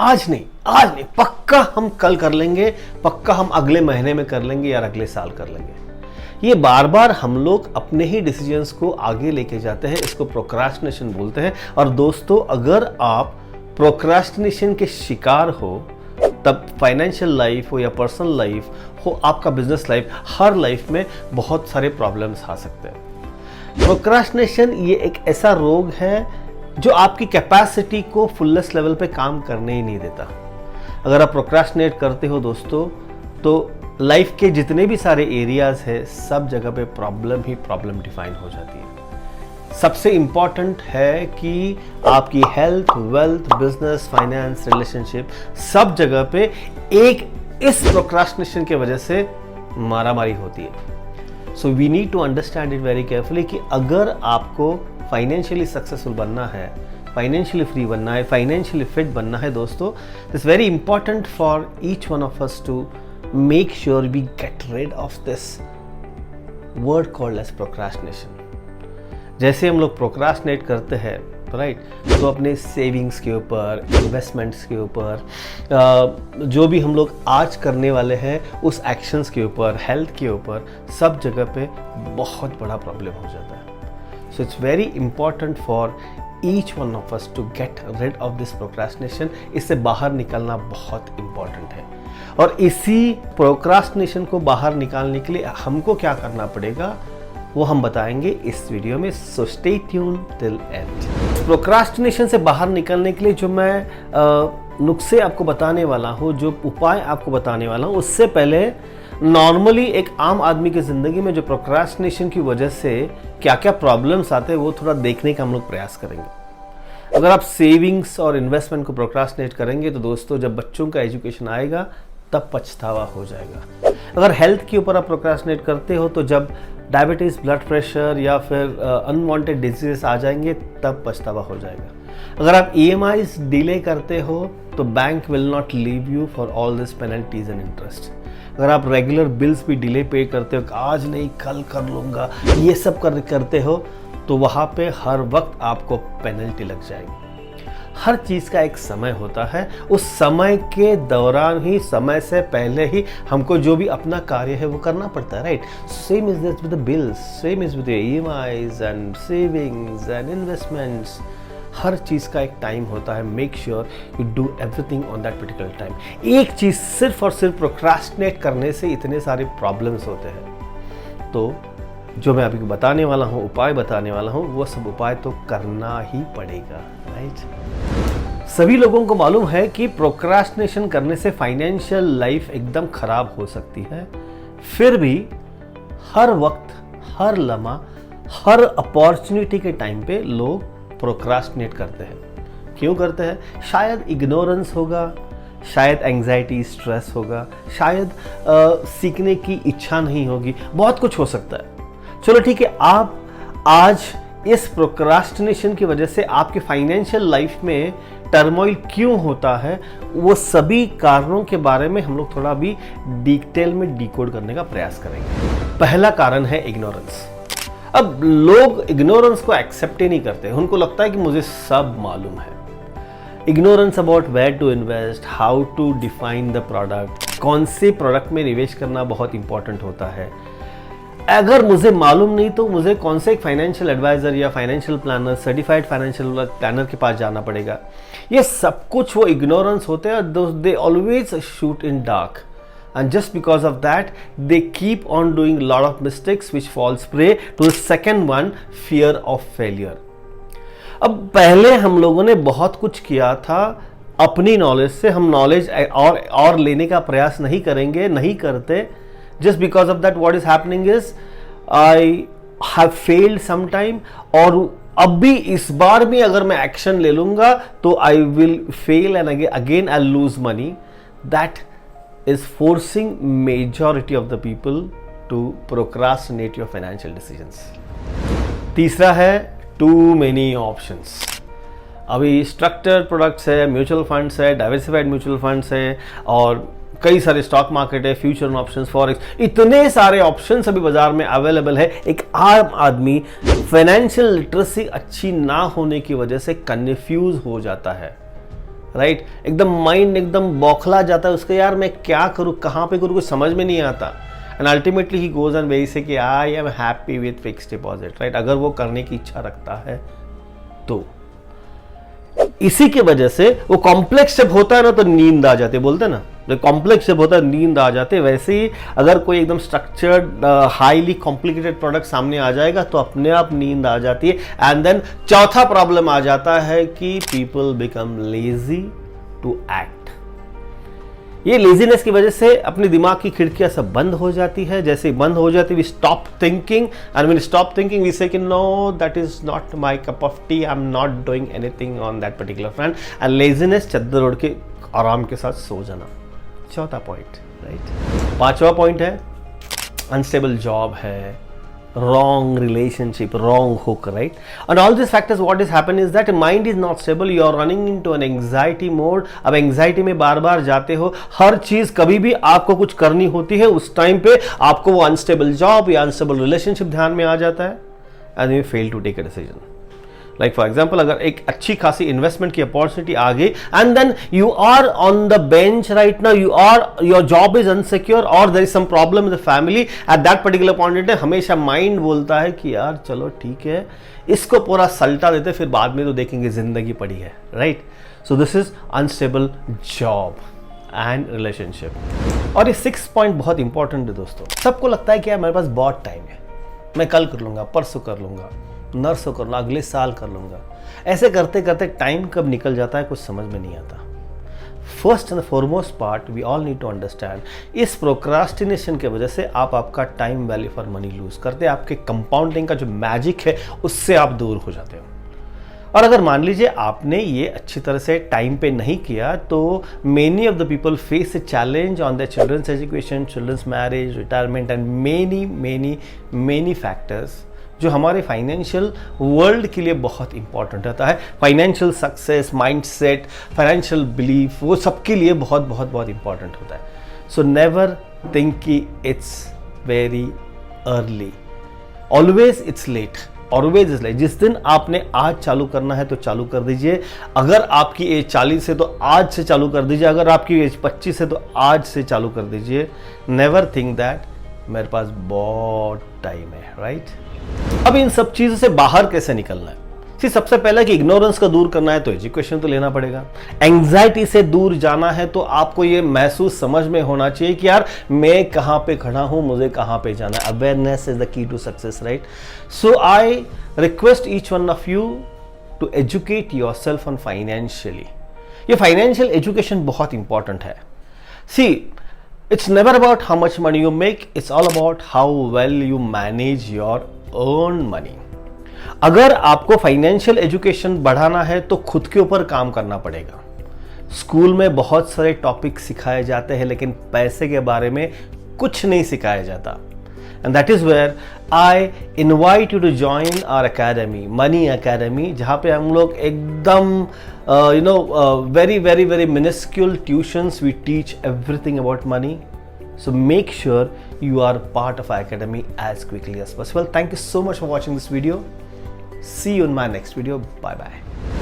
आज नहीं पक्का हम कल कर लेंगे, पक्का हम अगले महीने में कर लेंगे या अगले साल कर लेंगे। ये बार बार हम लोग अपने ही डिसीजंस को आगे लेके जाते हैं, इसको प्रोक्रास्टिनेशन बोलते हैं। और दोस्तों, अगर आप प्रोक्रास्टिनेशन के शिकार हो, तब फाइनेंशियल लाइफ हो या पर्सनल लाइफ हो, आपका बिजनेस लाइफ, हर लाइफ में बहुत सारे प्रॉब्लम्स आ सकते हैं। प्रोक्रास्टिनेशन ये एक ऐसा रोग है जो आपकी कैपेसिटी को फुलेस्ट लेवल पे काम करने ही नहीं देता। अगर आप प्रोक्रास्टिनेट करते हो दोस्तों, तो लाइफ के जितने भी सारे एरियाज है, सब जगह पे प्रॉब्लम ही प्रॉब्लम डिफाइन हो जाती है। सबसे इंपॉर्टेंट है कि आपकी health, wealth, business, finance, relationship, सब जगह पे एक इस प्रोक्रास्टिनेशन के वजह से मारामारी होती है। So we need to understand it very carefully कि अगर आपको फाइनेंशियली सक्सेसफुल बनना है, फाइनेंशियली फ्री बनना है, फाइनेंशियली फिट बनना है दोस्तों, it's very important for each one of us to make sure we get rid of this word called as procrastination. जैसे हम लोग प्रोक्रास्टिनेट करते हैं, राइट, तो अपने सेविंग्स के ऊपर, इन्वेस्टमेंट्स के ऊपर, जो भी हम लोग आज करने वाले हैं उस एक्शंस के ऊपर, हेल्थ के ऊपर, सब जगह पे बहुत बड़ा प्रॉब्लम हो जाता है। So it's very important for each one of us to get rid of this procrastination. इससे बाहर निकलना बहुत इंपॉर्टेंट है। और इसी प्रोक्रास्टिनेशन को बाहर निकालने के लिए हमको क्या करना पड़ेगा, वो हम बताएंगे इस वीडियो में। So stay tune till and. Procrastination से बाहर निकलने के लिए जो मैं नुस्खे आपको बताने वाला हूँ, जो उपाय आपको बताने वाला हूँ, उससे पहले नॉर्मली एक आम आदमी की ज़िंदगी में जो प्रोक्रास्टिनेशन की वजह से क्या क्या प्रॉब्लम्स आते हैं, वो थोड़ा देखने का हम लोग प्रयास करेंगे। अगर आप सेविंग्स और इन्वेस्टमेंट को प्रोक्रास्टिनेट करेंगे तो दोस्तों, जब बच्चों का एजुकेशन आएगा तब पछतावा हो जाएगा। अगर हेल्थ के ऊपर आप प्रोक्रास्टिनेट करते हो, तो जब डायबिटीज़, ब्लड प्रेशर या फिर अनवांटेड डिजीज़ आ जाएंगे तब पछतावा हो जाएगा। अगर आप EMIs डिले करते हो तो bank will not leave you for all this penalties and interest. अगर आप रेगुलर बिल्स भी डिले पे करते हो, आज नहीं कल कर लूँगा, ये सब करते हो, तो वहाँ पे हर वक्त आपको पेनल्टी लग जाएगी। हर चीज़ का एक समय होता है, उस समय के दौरान ही, समय से पहले ही हमको जो भी अपना कार्य है वो करना पड़ता है, right. Same is this with the bills, same is with EMIs and savings and investments. हर चीज़ का एक टाइम होता है। Make sure you do everything on that particular time. एक चीज़ सिर्फ और सिर्फ प्रोक्रास्टिनेट करने से इतने सारे प्रॉब्लम्स होते हैं। तो जो मैं अभी बताने वाला हूँ, उपाय बताने वाला हूँ, वो सब उपाय तो करना ही पड़ेगा, राइट। सभी लोगों को मालूम है कि प्रोक्रास्टिनेशन करने से फाइनेंशियल लाइफ एकदम खराब हो सकती है। फिर भी हर वक्त, हर लम्हा, हर अपॉर्चुनिटी के टाइम पे लोग प्रोक्रास्टिनेट करते हैं। क्यों करते हैं? शायद इग्नोरेंस होगा, शायद एंजाइटी, स्ट्रेस होगा, शायद सीखने की इच्छा नहीं होगी, बहुत कुछ हो सकता है। चलो ठीक है, आप आज इस प्रोक्रास्टिनेशन की वजह से आपके फाइनेंशियल लाइफ में टर्मोइल क्यों होता है, वो सभी कारणों के बारे में हम लोग थोड़ा भी डिटेल में डिकोड करने का प्रयास करेंगे। पहला कारण है इग्नोरेंस। अब लोग इग्नोरेंस को एक्सेप्ट ही नहीं करते, उनको लगता है कि मुझे सब मालूम है। Ignorance about where to invest, how to define the product, कौन से प्रोडक्ट में निवेश करना बहुत इंपॉर्टेंट होता है। अगर मुझे मालूम नहीं तो मुझे कौन से एक फाइनेंशियल एडवाइजर या financial planner, certified financial planner के पास जाना पड़ेगा। ये सब कुछ वो इग्नोरेंस होते हैं। They always shoot in dark, and just because of that they keep on doing a lot of mistakes which falls prey to the second one, fear of failure. अब पहले हम लोगों ने बहुत कुछ किया था अपनी नॉलेज से, हम नॉलेज और लेने का प्रयास नहीं करेंगे, नहीं करते। just because of that what is happening is I have failed sometime, और अब भी इस बार भी अगर मैं एक्शन ले लूंगा तो I will fail and again I'll lose money. That is forcing majority of the people to procrastinate your financial decisions. तीसरा है too many options. अभी स्ट्रक्चर्ड प्रोडक्ट्स है, म्यूचुअल फंड्स है, डाइवर्सिफाइड म्यूचुअल फंड्स है, और कई सारे स्टॉक मार्केट है, फ्यूचर ऑप्शंस, फॉरेक्स, इतने सारे ऑप्शंस अभी बाजार में अवेलेबल है। एक आम आदमी फाइनेंशियल लिटरेसी अच्छी ना होने की वजह से कंफ्यूज हो जाता है। राइट एकदम माइंड एकदम बौखला जाता है उसका, यार मैं क्या करूँ, कहाँ पे करूँ, कुछ समझ में नहीं आता। And ultimately he goes and very से कि I am happy with fixed deposit, right, अगर वो करने की इच्छा रखता है तो। इसी की वजह से वो कॉम्प्लेक्स जब होता है ना तो नींद आ जाती है, बोलते हैं ना, जो कॉम्प्लेक्स जब होता है नींद आ जाती है, वैसे ही अगर कोई एकदम स्ट्रक्चर्ड हाईली कॉम्प्लिकेटेड प्रोडक्ट सामने आ जाएगा तो अपने आप नींद आ जाती है। एंड देन चौथा प्रॉब्लम आ जाता है कि people become lazy to act. ये लेजीनेस की वजह से अपने दिमाग की खिड़कियां सब बंद हो जाती है, जैसे ही बंद हो जाती है we stop thinking, and when stop thinking we say कि no that is not my cup of tea, I am not doing anything on that particular front. And laziness चद्दर ओढ़ के आराम के साथ सो जाना, चौथा पॉइंट, राइट। पांचवा पॉइंट है अनस्टेबल जॉब है, wrong relationship, wrong hook, right? And all these factors, what is happen is that mind is not stable, you are running into an anxiety mode। अब anxiety में बार बार जाते हो, हर चीज कभी भी आपको कुछ करनी होती है उस टाइम पे आपको वो अनस्टेबल जॉब या अनस्टेबल रिलेशनशिप ध्यान में आ जाता है, and you fail to take a decision. Like for example, अगर एक अच्छी खासी इन्वेस्टमेंट की अपॉर्चुनिटी आ गई and then you are on the bench right now, your job is unsecure और there is some problem in the family at that particular point in time, हमेशा mind बोलता है कि यार चलो ठीक है इसको पूरा सल्टा देते फिर बाद में तो देखेंगे, जिंदगी पड़ी है, right. So this is unstable job and relationship. और ये 6 पॉइंट बहुत इंपॉर्टेंट है दोस्तों। सबको लगता है कि यार मेरे पास बहुत टाइम है, मैं कल कर लूंगा, परसों कर लूंगा, नर्सों कर लूँगा, अगले साल कर लूँगा। ऐसे करते करते टाइम कब निकल जाता है कुछ समझ में नहीं आता। First and foremost part we all need to understand, इस प्रोक्रास्टिनेशन की वजह से आप आपका time value for money lose करते हैं, आपके कंपाउंडिंग का जो मैजिक है उससे आप दूर हो जाते हो। और अगर मान लीजिए आपने ये अच्छी तरह से टाइम पे नहीं किया तो many of the people face a challenge on the children's education, children's marriage, retirement and many many many factors जो हमारे फाइनेंशियल वर्ल्ड के लिए बहुत इंपॉर्टेंट रहता है। Financial success, mindset, financial belief, वो सबके लिए बहुत बहुत बहुत इंपॉर्टेंट होता है। सो नेवर थिंक कि it's very early, always it's late, always is late. जिस दिन आपने आज चालू करना है तो चालू कर दीजिए। अगर आपकी एज 40 है तो आज से चालू कर दीजिए, अगर आपकी एज 25 है तो आज से चालू कर दीजिए। नेवर थिंक दैट मेरे पास बहुत टाइम है, राइट। अब इन सब चीजों से बाहर कैसे निकलना है? सबसे पहले कि इग्नोरेंस का दूर करना है तो एजुकेशन तो लेना पड़ेगा। एंग्जाइटी से दूर जाना है तो आपको ये महसूस समझ में होना चाहिए कि यार मैं कहाँ पे खड़ा हूँ, मुझे कहाँ पे जाना है। Awareness is the key to success, right. So I request each one of you to educate yourself on financially. ये फाइनेंशियल एजुकेशन बहुत इंपॉर्टेंट है। See, it's never about how much money you make, it's all about how well you manage your own money। अगर आपको financial education बढ़ाना है तो खुद के ऊपर काम करना पड़ेगा। स्कूल में बहुत सारे टॉपिक सिखाए जाते हैं लेकिन पैसे के बारे में कुछ नहीं सिखाया जाता। And that is where I invite you to join our academy, Money Academy, जहाँ पे हम लोग एकदम very minuscule tuitions we teach everything about money. So make sure you are part of our academy as quickly as possible. Thank you so much for watching this video. See you in my next video. Bye bye.